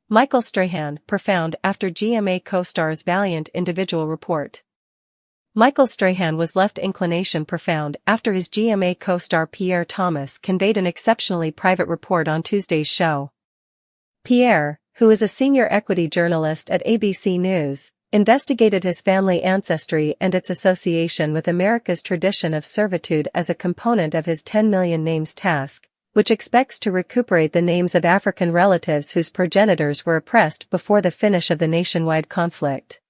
Michael Strahan, profound after GMA co-star's valiant individual report. Michael Strahan was left inclination profound after his GMA co-star Pierre Thomas conveyed an exceptionally private report on Tuesday's show. Pierre, who is a senior equity journalist at ABC News, investigated his family ancestry and its association with America's tradition of servitude as a component of his 10 million names task, which expects to recuperate the names of African relatives whose progenitors were oppressed before the finish of the nationwide conflict.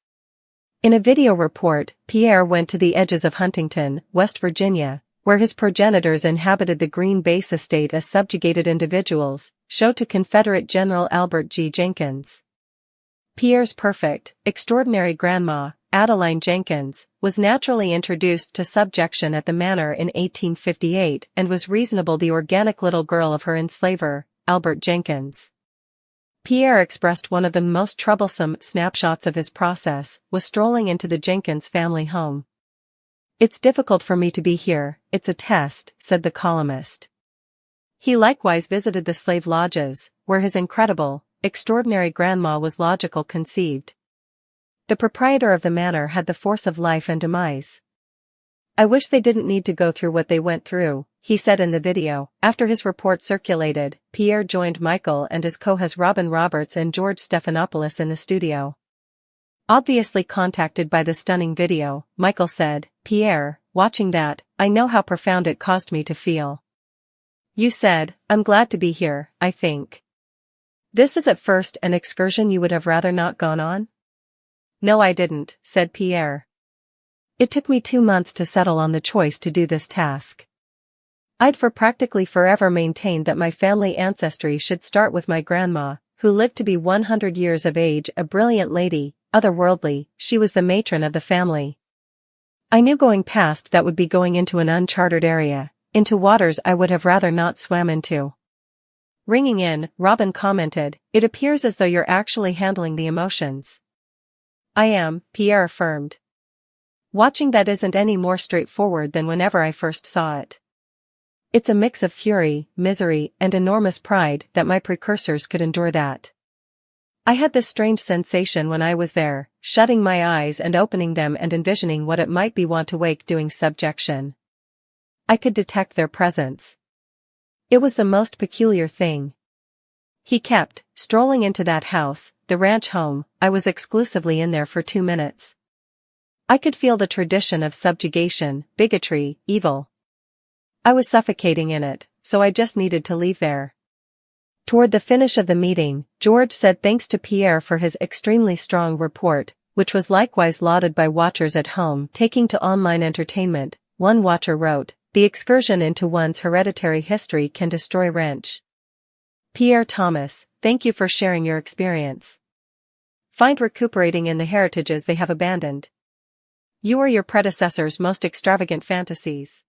In a video report, Pierre went to the edges of Huntington, West Virginia, where his progenitors inhabited the Green Base estate as subjugated individuals, showed to Confederate General Albert G. Jenkins. Pierre's perfect, extraordinary grandma, Adeline Jenkins, was naturally introduced to subjection at the manor in 1858 and was reasonable the organic little girl of her enslaver, Albert Jenkins. Pierre expressed one of the most troublesome snapshots of his process was strolling into the Jenkins family home. "It's difficult for me to be here, it's a test," said the columnist. He likewise visited the slave lodges, where his incredible, extraordinary grandma was logical conceived. The proprietor of the manor had the force of life and demise. "I wish they didn't need to go through what they went through," he said in the video. After his report circulated, Pierre joined Michael and his co-hosts Robin Roberts and George Stephanopoulos in the studio. Obviously contacted by the stunning video, Michael said, "Pierre, watching that, I know how profound it caused me to feel. You said, 'I'm glad to be here,' I think. This is at first an excursion you would have rather not gone on?" "No, I didn't," said Pierre. "It took me 2 months to settle on the choice to do this task. I'd for practically forever maintained that my family ancestry should start with my grandma, who lived to be 100 years of age, a brilliant lady, otherworldly, she was the matron of the family. I knew going past that would be going into an uncharted area, into waters I would have rather not swam into." Ringing in, Robin commented, "It appears as though you're actually handling the emotions." "I am," Pierre affirmed. "Watching that isn't any more straightforward than whenever I first saw it. It's a mix of fury, misery, and enormous pride that my precursors could endure that. I had this strange sensation when I was there, shutting my eyes and opening them and envisioning what it might be want to wake doing subjection. I could detect their presence. It was the most peculiar thing." He kept, strolling into that house, the ranch home. "I was exclusively in there for 2 minutes. I could feel the tradition of subjugation, bigotry, evil. I was suffocating in it, so I just needed to leave there." Toward the finish of the meeting, George said thanks to Pierre for his extremely strong report, which was likewise lauded by watchers at home taking to online entertainment. One watcher wrote, "The excursion into one's hereditary history can destroy wrench. Pierre Thomas, thank you for sharing your experience. Find recuperating in the heritages they have abandoned. You are your predecessors' most extravagant fantasies."